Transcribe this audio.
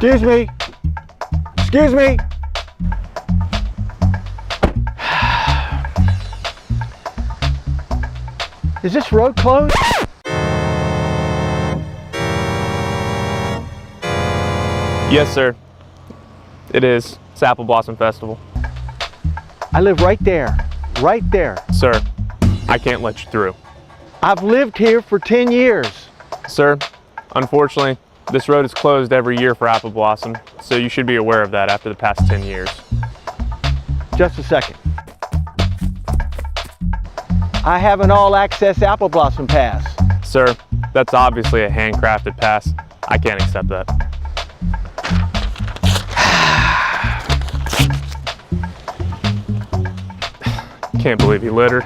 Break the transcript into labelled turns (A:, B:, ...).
A: Excuse me. Excuse me. Is this road closed?
B: Yes, sir. It is. It's Apple Blossom Festival.
A: I live right there. Right there.
B: Sir, I can't let you through.
A: I've lived here for 10 years.
B: Sir, unfortunately, this road is closed every year for Apple Blossom, so you should be aware of that after the past 10 years.
A: Just a second. I have an all-access Apple Blossom pass.
B: Sir, that's obviously a handcrafted pass. I can't accept that. Can't believe he littered.